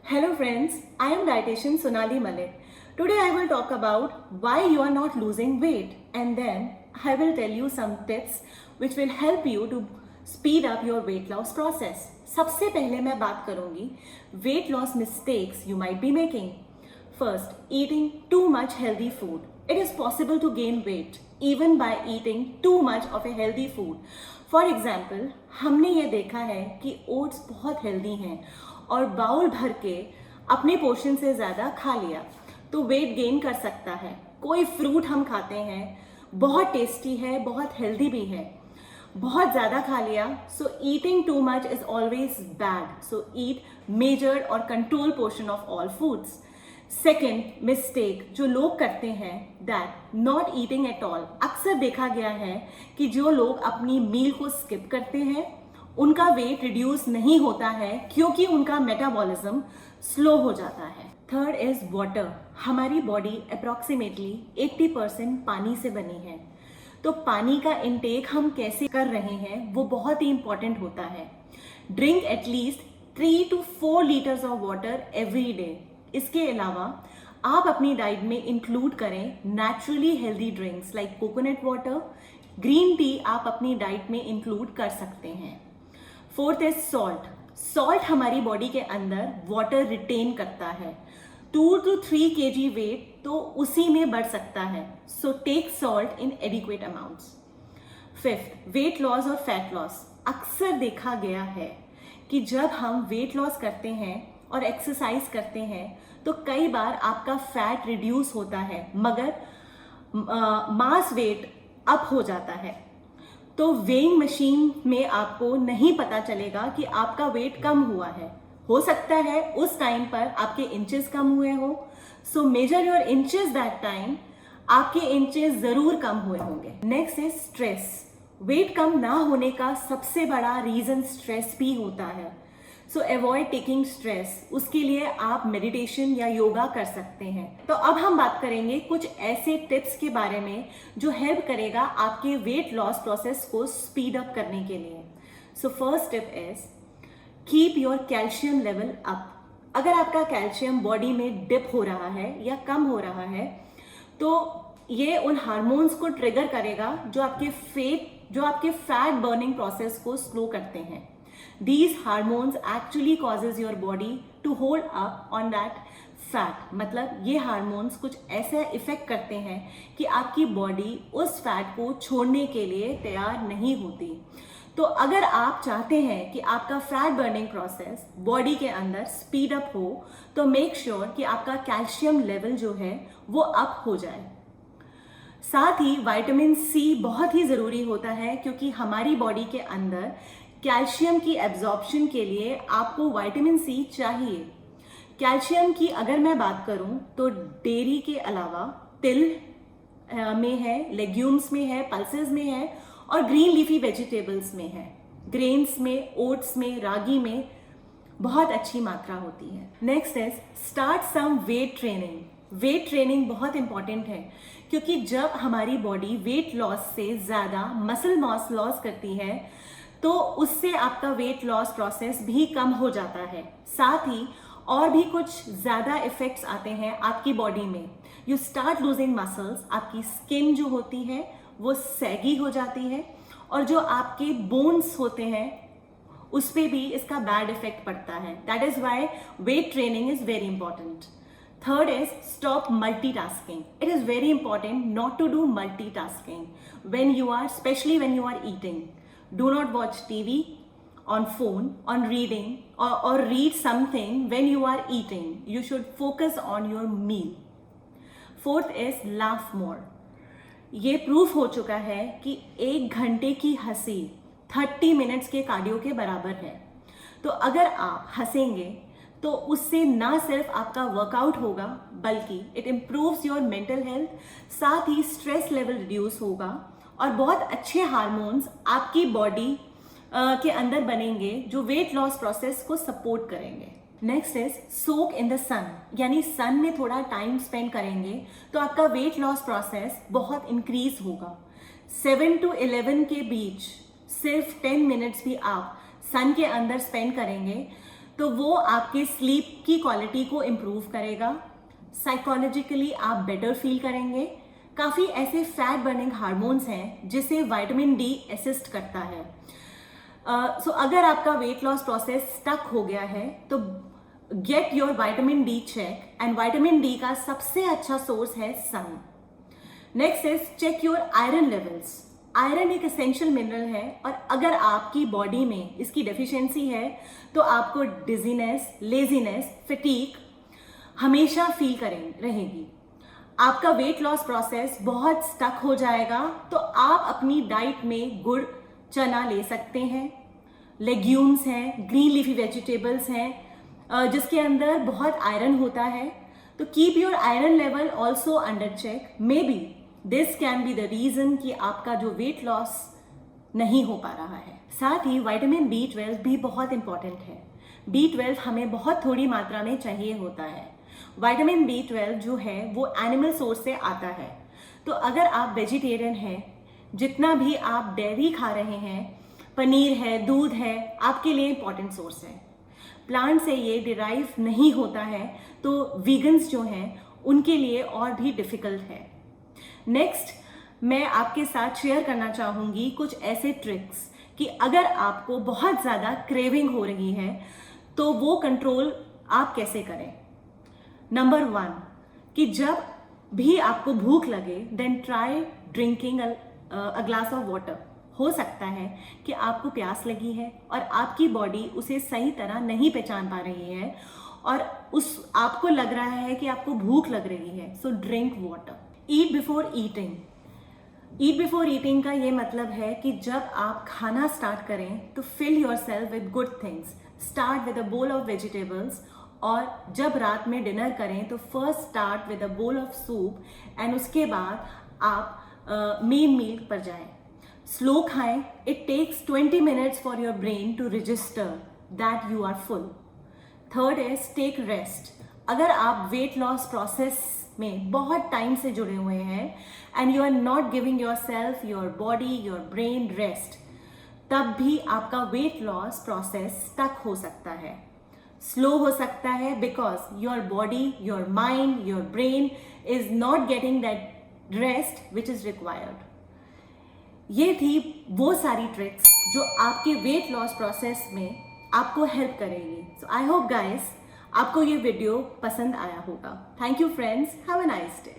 Hello friends, I am dietitian Sonali Malik. Today I will talk about why you are not losing weight, and then I will tell you some tips which will help you to speed up your weight loss process. सबसे पहले मैं बात करूंगी weight loss mistakes you might be making. First, eating too much healthy food. It is possible to gain weight even by eating too much of a healthy food. For example, हमने ये देखा है कि ओट्स बहुत healthy हैं और bowl भर के अपने पोर्शन से ज़्यादा खा लिया तो वेट गेन कर सकता है. कोई फ्रूट हम खाते हैं, बहुत टेस्टी है, बहुत हेल्दी भी है, बहुत ज़्यादा खा लिया, so eating too much is always bad. So eat measured और control portion of all foods. Second mistake जो लोग करते हैं that not eating at all. अक्सर देखा गया है कि जो लोग अपनी मील को स्किप करते हैं उनका वेट रिड्यूस नहीं होता है क्योंकि उनका मेटाबॉलिज्म स्लो हो जाता है. Third is water. हमारी बॉडी अप्रॉक्सीमेटली 80% पानी से बनी है, तो पानी का इनटेक हम कैसे कर रहे हैं वो बहुत ही इंपॉर्टेंट होता है. Drink at least 3 to 4 litres of water every day. इसके अलावा आप अपनी डाइट में इंक्लूड करें naturally healthy drinks like coconut water, green tea आप अपनी डाइट में इंक्लूड कर सकते हैं. Fourth is salt. सॉल्ट हमारी बॉडी के अंदर वाटर रिटेन करता है. 2 to 3 kg वेट तो उसी में बढ़ सकता है, so take salt in adequate amounts. Fifth, weight loss और फैट लॉस. अक्सर देखा गया है कि जब हम वेट लॉस करते हैं और एक्सरसाइज करते हैं तो कई बार आपका फैट रिड्यूस होता है मगर मास वेट अप हो जाता है. तो वेइंग मशीन में आपको नहीं पता चलेगा कि आपका वेट कम हुआ है. हो सकता है उस टाइम पर आपके इंचेस कम हुए हो, so major your inches that time. आपके इंचेस जरूर कम हुए होंगे. Next is stress. वेट कम ना होने का सबसे बड़ा रीजन स्ट्रेस भी होता है, सो अवॉइड टेकिंग स्ट्रेस. उसके लिए आप मेडिटेशन या योगा कर सकते हैं. तो अब हम बात करेंगे कुछ ऐसे टिप्स के बारे में जो हेल्प करेगा आपके वेट लॉस प्रोसेस को स्पीड अप करने के लिए. So first tip is keep your calcium level up. अगर आपका कैल्शियम बॉडी में डिप हो रहा है या कम हो रहा है तो ये उन हार्मोन्स को ट्रिगर करेगा जो आपके फैट बर्निंग प्रोसेस को स्लो करते हैं. These hormones actually causes your body to hold up on that fat. मतलब ये हार्मोन्स कुछ ऐसा इफेक्ट करते हैं कि आपकी बॉडी उस फैट को छोड़ने के लिए तैयार नहीं होती. तो अगर आप चाहते हैं कि आपका फैट बर्निंग प्रोसेस बॉडी के अंदर स्पीड अप हो तो मेक श्योर कि आपका कैल्शियम लेवल जो है वो अप हो जाए. साथ ही विटामिन सी बहुत ही ज़रूरी होता है क्योंकि हमारी बॉडी के अंदर कैल्शियम की एब्जॉर्प्शन के लिए आपको विटामिन सी चाहिए. कैल्शियम की अगर मैं बात करूं तो डेयरी के अलावा तिल में है, लेग्यूम्स में है, पल्सेस में है और ग्रीन लीफी वेजिटेबल्स में है. ग्रेन्स में, ओट्स में, रागी में बहुत अच्छी मात्रा होती है. Next is start some weight training. Weight training बहुत इंपॉर्टेंट है क्योंकि जब हमारी बॉडी वेट लॉस से ज़्यादा मसल मास लॉस करती है तो उससे आपका वेट लॉस प्रोसेस भी कम हो जाता है. साथ ही और भी कुछ ज़्यादा इफेक्ट्स आते हैं आपकी बॉडी में. You start losing muscles. आपकी स्किन जो होती है वो सैगी हो जाती है और जो आपके बोन्स होते हैं उस पर भी इसका बैड इफेक्ट पड़ता है. That is why weight training is very important. Third is stop multitasking. It is very important not to do multitasking when you are, especially when you are eating. Do not watch TV, on phone, on reading or read something when you are eating. You should focus on your meal. Fourth is laugh more. ये proof हो चुका है कि 1 घंटे की हंसी 30 minutes के cardio के बराबर है. तो अगर आप हंसेंगे तो उससे ना सिर्फ आपका वर्कआउट होगा बल्कि it improves your mental health. साथ ही स्ट्रेस लेवल रिड्यूस होगा और बहुत अच्छे हार्मोन्स आपकी बॉडी के अंदर बनेंगे जो वेट लॉस प्रोसेस को सपोर्ट करेंगे. Next is soak in the sun. यानी सन में थोड़ा टाइम स्पेंड करेंगे तो आपका वेट लॉस प्रोसेस बहुत इंक्रीज होगा. 7 to 11 के बीच सिर्फ 10 मिनट्स भी आप सन के अंदर स्पेंड करेंगे तो वो आपके स्लीप की क्वालिटी को इम्प्रूव करेगा, साइकोलॉजिकली आप बेटर फील करेंगे। काफ़ी ऐसे फैट बर्निंग हार्मोन्स हैं जिसे विटामिन डी असिस्ट करता है। सो अगर आपका वेट लॉस प्रोसेस स्टक हो गया है तो get your vitamin D check, and vitamin D का सबसे अच्छा सोर्स है sun. Next is check your iron levels. Iron एक एसेंशियल मिनरल है और अगर आपकी बॉडी में इसकी डेफिशिएंसी है तो आपको डिजीनेस, लेजीनेस, फटीग हमेशा फील रहेगी। आपका वेट लॉस प्रोसेस बहुत स्टक हो जाएगा तो आप अपनी डाइट में गुड़, चना ले सकते हैं, लेग्यूम्स हैं, ग्रीन लीफी वेजिटेबल्स हैं जिसके अंदर बहुत आयरन होता है। तो keep your iron level also under check. Maybe this can be the reason कि आपका जो वेट लॉस नहीं हो पा रहा है। साथ ही विटामिन B12 भी बहुत इंपॉर्टेंट है। B12 हमें बहुत थोड़ी मात्रा में चाहिए होता है। विटामिन B12 जो है वो एनिमल सोर्स से आता है। तो अगर आप वेजिटेरियन हैं, जितना भी आप डेयरी खा रहे हैं, पनीर है, दूध है, आपके लिए इंपॉर्टेंट सोर्स है। प्लांट से ये डिराइव नहीं होता है तो वीगन्स जो हैं उनके लिए और भी डिफिकल्ट है। नेक्स्ट मैं आपके साथ शेयर करना चाहूँगी कुछ ऐसे ट्रिक्स कि अगर आपको बहुत ज़्यादा क्रेविंग हो रही है तो वो कंट्रोल आप कैसे करें। नंबर 1 कि जब भी आपको भूख लगे then try drinking a glass of water. हो सकता है कि आपको प्यास लगी है और आपकी बॉडी उसे सही तरह नहीं पहचान पा रही है और आपको लग रहा है कि आपको भूख लग रही है। So drink water. Eat before eating. Eat before eating का ये मतलब है कि जब आप खाना स्टार्ट करें तो fill yourself with good things. Start with a bowl of vegetables, और जब रात में डिनर करें तो first start with a bowl of soup and उसके बाद आप मेन मील पर जाएं। स्लो खाएं। It takes 20 minutes for your brain to register that you are full. Third is take rest. अगर आप वेट लॉस प्रोसेस में बहुत टाइम से जुड़े हुए हैं and you are not giving yourself, your body, your brain rest, तब भी आपका वेट लॉस प्रोसेस स्टक हो सकता है, स्लो हो सकता है, because your body, your mind, your brain is not getting that rest which is required. ये थी वो सारी ट्रिक्स जो आपके वेट लॉस प्रोसेस में आपको हेल्प करेगी। सो आई होप गाइस आपको ये वीडियो पसंद आया होगा। Thank you friends, have a nice day.